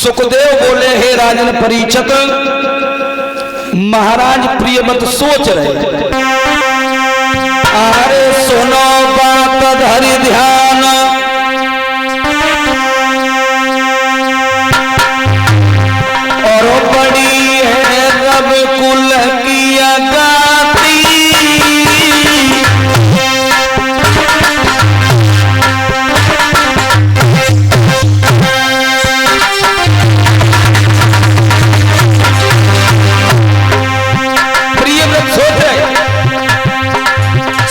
सुखदेव बोले, हे राजन परीक्षित, महाराज प्रियव्रत सोच रहे, अरे सुनो बात धरि ध्यान, और बड़ी है रविकुल की अगाती,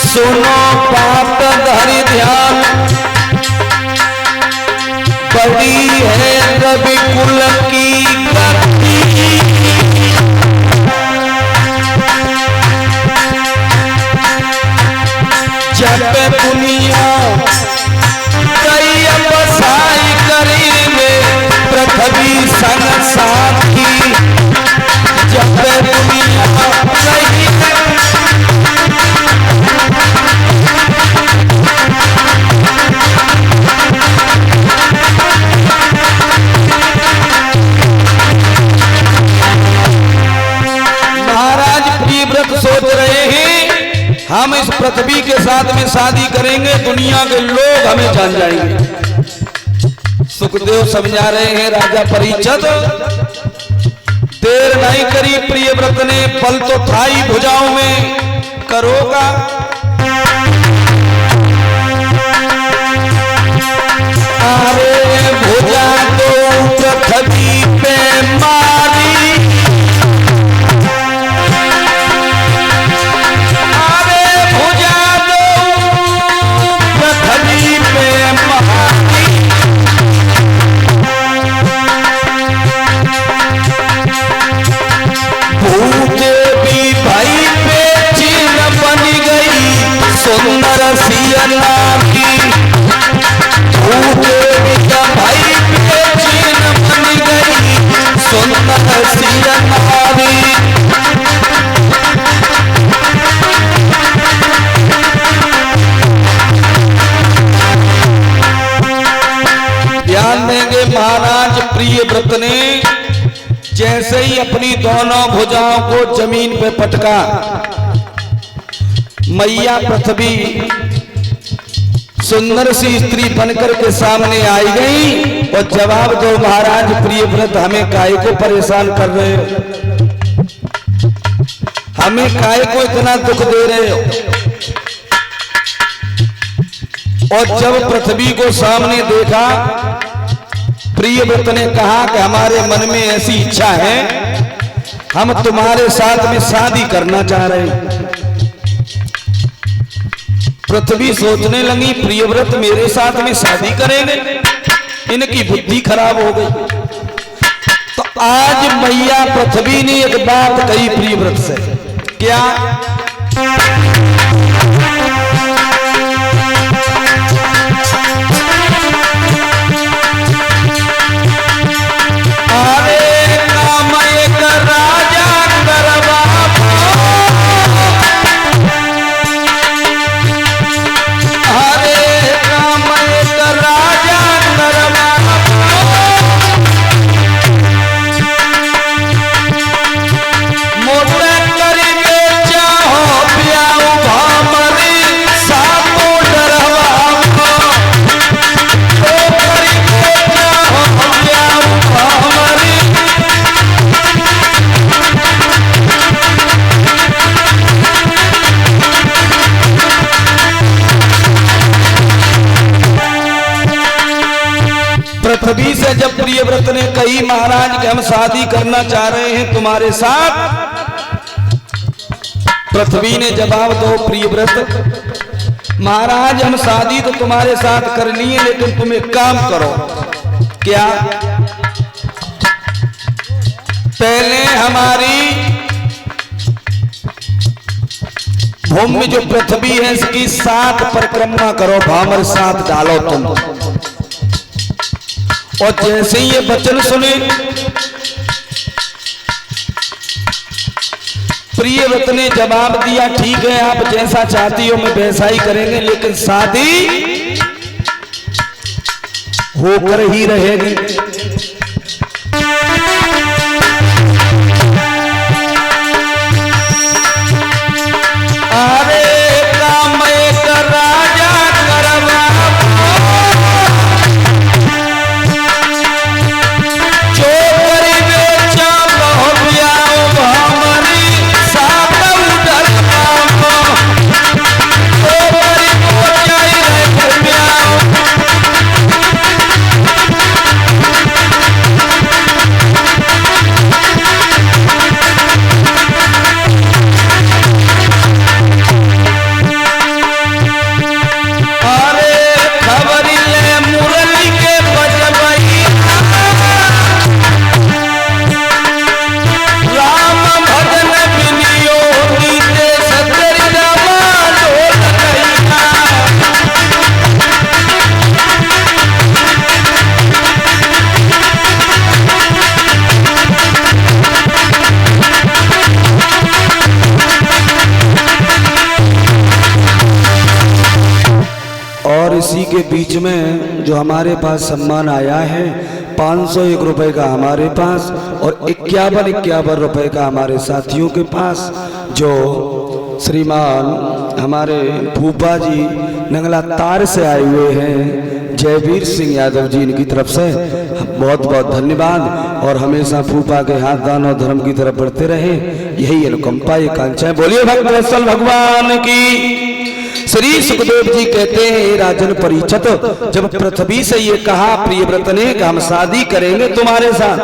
सुनो बात धरि ध्यान, बड़ी है रविकुल की गति, जब दुनिया कई बसाई करेंगे पृथ्वी संग साथी, जब दुनिया कई सोच रहे हैं हम इस पृथ्वी के साथ में शादी करेंगे, दुनिया के लोग हमें जान जाएंगे। सुखदेव समझा रहे हैं, राजा परीक्षित देर नहीं करी प्रियव्रत ने, बल तो था ही भुजाओं में, करोगा अरे भुजा तो पृथ्वी पे मारी, सुंदर सियना की भाई पे चीन बन गई, सुंदर सियनारी, ध्यान देंगे महाराज प्रियव्रत ने जैसे ही अपनी दोनों भुजाओं को जमीन पे पटका, मैया पृथ्वी सुंदर सी स्त्री बनकर के सामने आई गई और जवाब दो महाराज प्रियव्रत, हमें काहे को परेशान कर रहे हो, हमें काहे को इतना दुख दे रहे हो। और जब पृथ्वी को सामने देखा, प्रियव्रत ने कहा कि हमारे मन में ऐसी इच्छा है, हम तुम्हारे साथ में शादी करना चाह रहे हैं। पृथ्वी सोचने लगी, प्रियव्रत मेरे साथ में शादी करेंगे, इनकी बुद्धि खराब हो गई। तो आज मैया पृथ्वी ने एक बात कही प्रियव्रत से, क्या? अरे नाम एक राजा करवा, पृथ्वी से जब प्रियव्रत ने कही महाराज कि हम शादी करना चाह रहे हैं तुम्हारे साथ, पृथ्वी ने जवाब दो प्रियव्रत, महाराज हम शादी तो तुम्हारे साथ करनी है, लेकिन तुम एक काम करो, क्या? पहले हमारी भूमि जो पृथ्वी है इसकी 7 परिक्रमा करो, भामर 7 डालो तुम। और जैसे ही ये वचन सुने प्रियव्रत ने जवाब दिया, ठीक है आप जैसा चाहती हो मैं वैसा ही करेंगे, लेकिन शादी होकर ही रहेगी। बीच में जो हमारे पास सम्मान आया है 501 रुपए का हमारे पास और 51 रुपए का हमारे साथियों के पास, जो श्रीमान हमारे फूफा जी नंगला तार से आए हुए हैं जयवीर सिंह यादव जी, इनकी तरफ से बहुत बहुत धन्यवाद। और हमेशा फूफा के हाथ दान और धर्म की तरफ बढ़ते रहे, यही अनुकंपा ये कांक्षा। बोलिए भक्त वत्सल भगवान की। श्री सुखदेव जी कहते हैं राजन परीक्षित, जब पृथ्वी से ये कहा प्रियव्रत ने कि हम शादी करेंगे तुम्हारे साथ,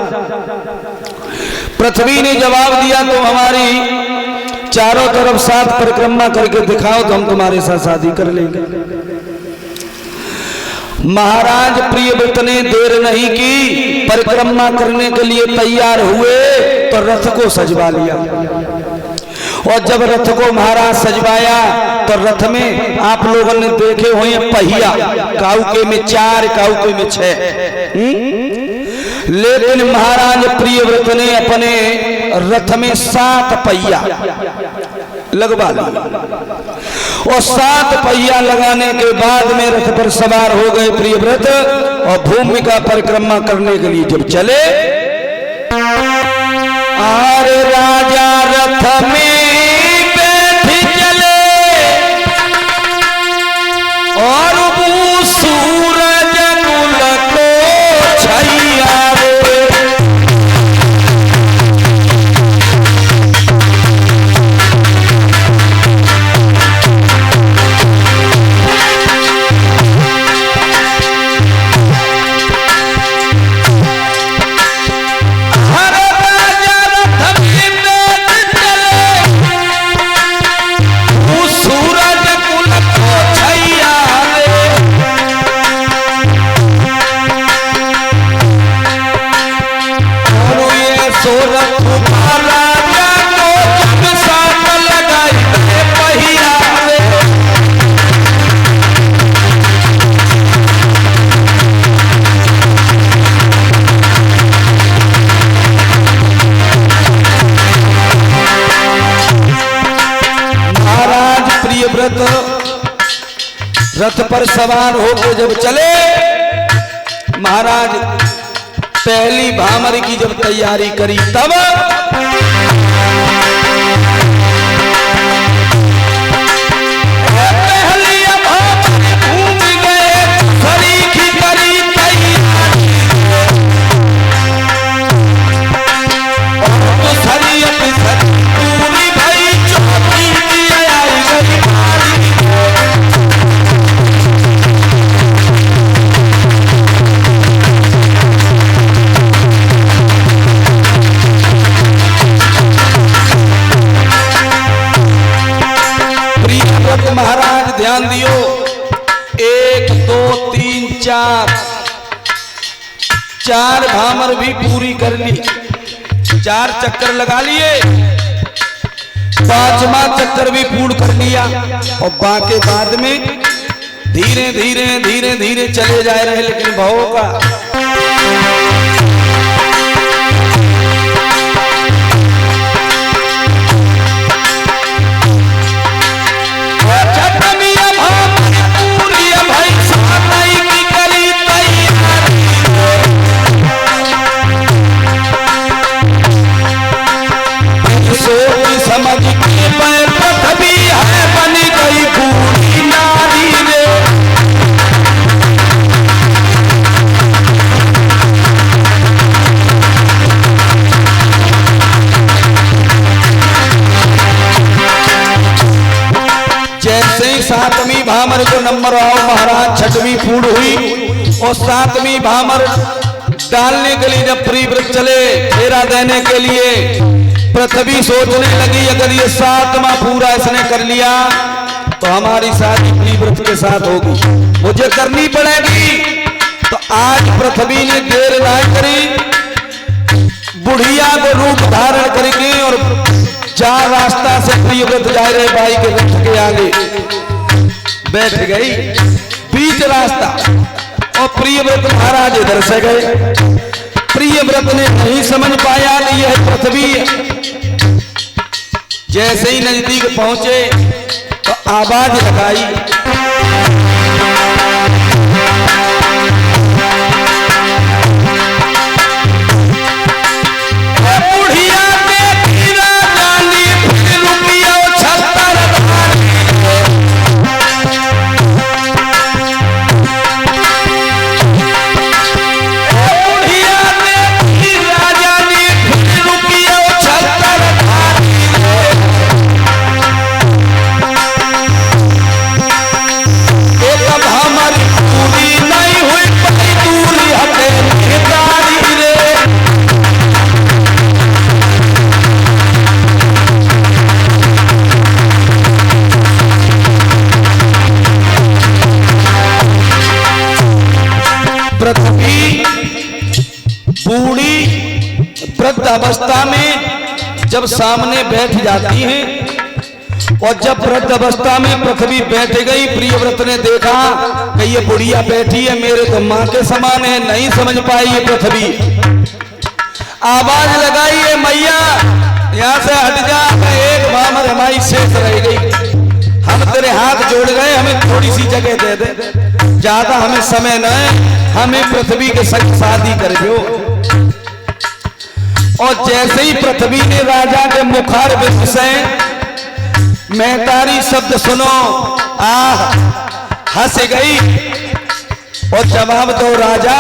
पृथ्वी ने जवाब दिया तुम हमारी चारों तरफ 7 परिक्रमा करके दिखाओ तो हम तुम्हारे साथ शादी कर लेंगे। महाराज प्रियव्रत ने देर नहीं की, परिक्रमा करने के लिए तैयार हुए तो रथ को सजवा लिया। और जब रथ को महाराज सजवाया तो रथ में आप लोगों ने देखे हुए पहिया, काउके में 4, काउके में 6, लेकिन महाराज प्रियव्रत ने अपने रथ में 7 पहिया लगवा लिया। और 7 पहिया लगाने के बाद में रथ पर सवार हो गए प्रियव्रत और भूमि का परिक्रमा करने के लिए जब चले, आरे राजा रथ में बैठ चले और वो सूरज कुल को छैया रथ पर सवार होकर जब चले, महाराज पहली भामर की जब तैयारी करी तब पहली भामर घूम गए, खरी की करी तैयारी और तो सरी अपनी पूरी भाई चौकी की आई गई भारी। महाराज ध्यान दियो, 1 2 3 4 भामर भी पूरी कर ली, 4 चक्कर लगा लिए, 5वां चक्कर भी पूर्ण कर लिया। और बाकी बाद में धीरे धीरे धीरे धीरे चले जा रहे, लेकिन भाव का समझ के पृथ्वी है बन गई पूरी नारी रे। जैसे ही 7वीं भामर को नंबर आओ महाराज 6वीं पूर्ण हुई और 7वीं भामर डालने के लिए जब प्रियव्रत चले फेरा देने के लिए, पृथ्वी सोचने लगी अगर ये 7वां पूरा इसने कर लिया तो हमारी शादी प्रियव्रत के साथ होगी, मुझे करनी पड़ेगी। तो आज पृथ्वी ने देर ना करी, बुढ़िया को रूप धारण करके और 4 रास्ता से प्रियव्रत जा रहे भाई के रथ के आगे बैठ गई, बीच रास्ता, और प्रियव्रत महाराज इधर से गए। प्रियव्रत ने नहीं समझ पाया कि यह पृथ्वी है। जैसे ही नजदीक पहुंचे तो आवाज लगाई, वृद्ध अवस्था में जब सामने बैठ जाती हैं, और जब वृद्ध अवस्था में पृथ्वी बैठ गई, प्रियव्रत ने देखा कि ये बुढ़िया बैठी है, मेरे तो माँ के समान है, नहीं समझ पाई ये पृथ्वी। आवाज लगाई, है मैया यहाँ से हट जा, एक मामर हमारी शेष रह गई, हम तेरे हाथ जोड़ गए, हमें थोड़ी सी जगह दे दे, ज्यादा हमें समय न है, हमें पृथ्वी के संग शादी कर दो। और जैसे ही पृथ्वी ने राजा के मुखार बिंद से मैतारी शब्द सुनो, हंस गई और जवाब दो राजा।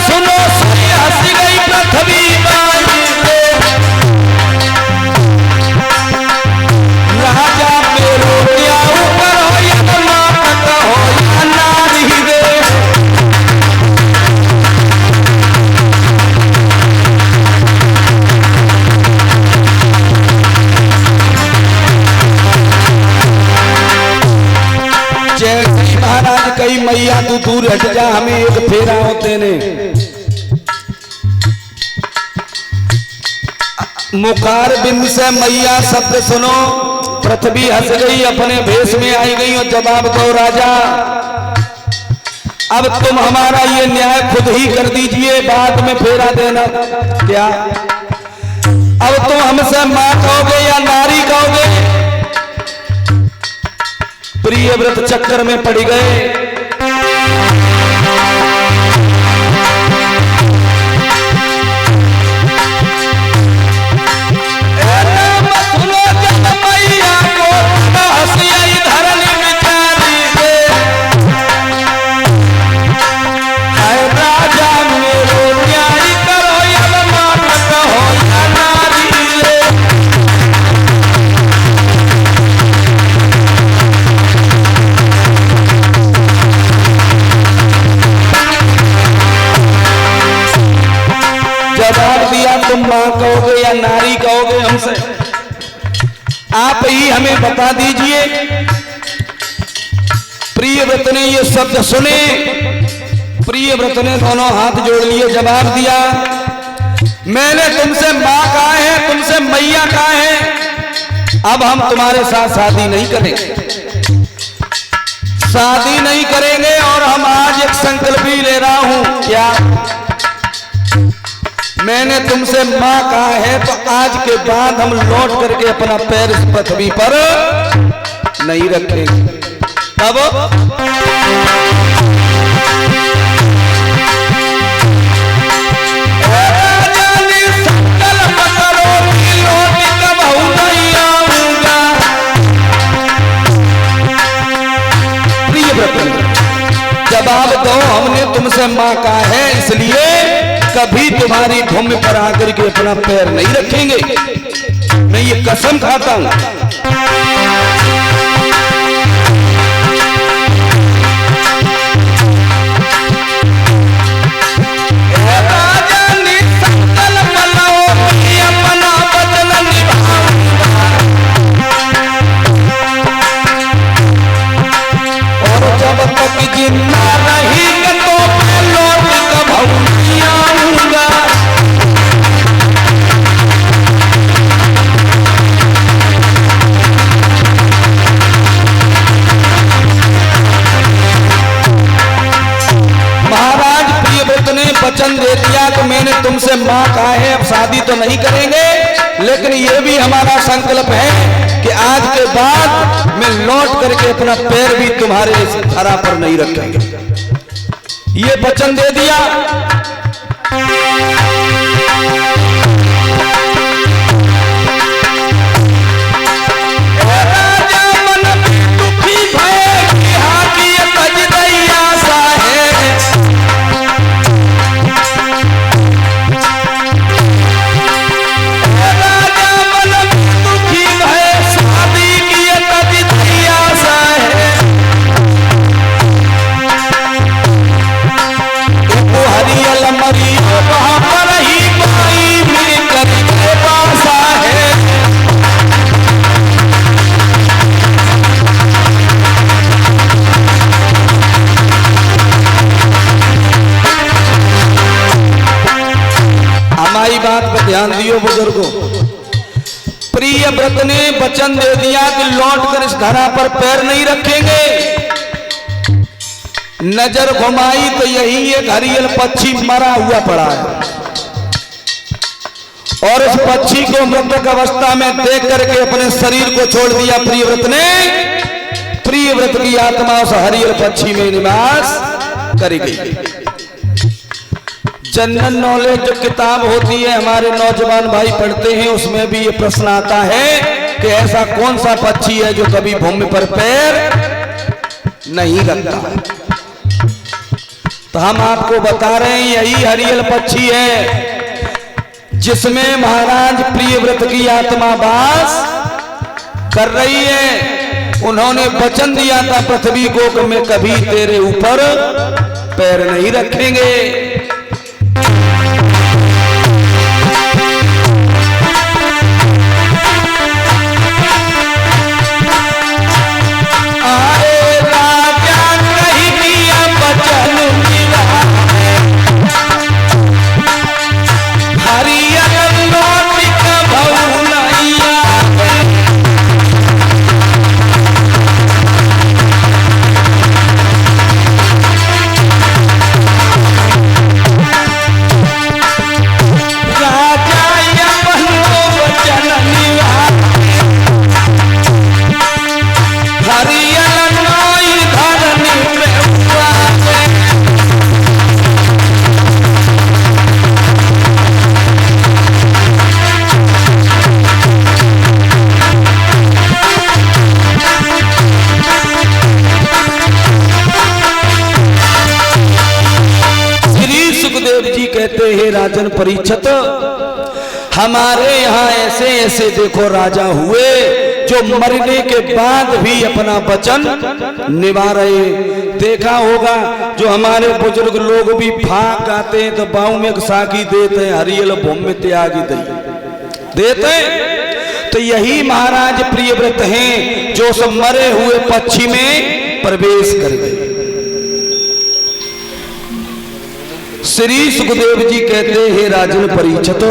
सुनो हंस गई पृथ्वी राजा मेरो क्या ऊपर हो या नाटक हो या नारी रे। जैसे महाराज कही मैया तू दूर हट जा, हमें एक फेरा होते ने। मुखार बिंद से मैया शब्द सुनो, पृथ्वी हंस गई, अपने भेष में आई गई और जवाब दो राजा। अब तुम हमारा ये न्याय खुद ही कर दीजिए, बाद में फेरा देना। क्या अब तुम हमसे मां कहोगे या नारी कहोगे? प्रियव्रत चक्कर में पड़ गए। तुम मां कहोगे या नारी कहोगे हमसे, आप ही हमें बता दीजिए। प्रियव्रत ने ये शब्द सुने, प्रियव्रत ने दोनों हाथ जोड़ लिए, जवाब दिया मैंने तुमसे मां कहा है, तुमसे मैया कहा है, अब हम तुम्हारे साथ शादी नहीं करेंगे, शादी नहीं करेंगे। और हम आज एक संकल्प भी ले रहा हूं। क्या? मैंने तुमसे मां कहा है तो आज के बाद हम लौट करके अपना पैर इस पृथ्वी पर नहीं रखेंगे। तब जवाब दो, हमने तुमसे मां कहा है इसलिए कभी तुम्हारी भूमि पर आकर के अपना पैर नहीं रखेंगे। मैं ये कसम खाता हूं। और जब तक जिंदा रहेंगे तो मैं लौट कभी नहीं आऊंगा। महाराज प्रियव्रत ने वचन दे दिया कि मैंने तुमसे मां कहा है, अब शादी तो नहीं करेंगे, लेकिन ये भी हमारा संकल्प है कि आज के बाद मैं लौट करके अपना पैर भी तुम्हारे इस धरा पर नहीं रखेंगे। ये वचन दे दिया। राजा मन में दुखी भय कि हाथी तज दैया सा है। राजा मन में दुखी भय शादी की तज दैया सा है। हरियल मरियो वहां पर ध्यान दियो बुजुर्गों। प्रिय व्रत ने वचन दे दिया कि लौटकर इस धरा पर पैर नहीं रखेंगे। नजर घुमाई तो यही एक हरियल पक्षी मरा हुआ पड़ा है और उस पक्षी को मृतक अवस्था में देख करके अपने शरीर को छोड़ दिया प्रियव्रत ने। प्रियव्रत की आत्मा उस हरियल पक्षी में निवास कर गई। जनरल नॉलेज जो किताब होती है हमारे नौजवान भाई पढ़ते हैं, उसमें भी ये प्रश्न आता है कि ऐसा कौन सा पक्षी है जो कभी भूमि पर पैर नहीं रखता। तो हम आपको बता रहे हैं यही हरियल पक्षी है जिसमें महाराज प्रियव्रत की आत्मा वास कर रही है। उन्होंने वचन दिया था पृथ्वी को कि मैं कभी तेरे ऊपर पैर नहीं रखेंगे। राजन परीक्षित, हमारे यहाँ ऐसे ऐसे देखो राजा हुए जो मरने के बाद भी अपना वचन निभा रहे। देखा होगा जो हमारे बुजुर्ग लोग भी फाक आते हैं तो बाऊ में साकी देते हैं, हरियल भूमि त्यागी देते। तो यही महाराज प्रियव्रत हैं जो सब मरे हुए पक्षी में प्रवेश कर गए। श्री सुखदेव जी कहते हैं राजन परीक्षित,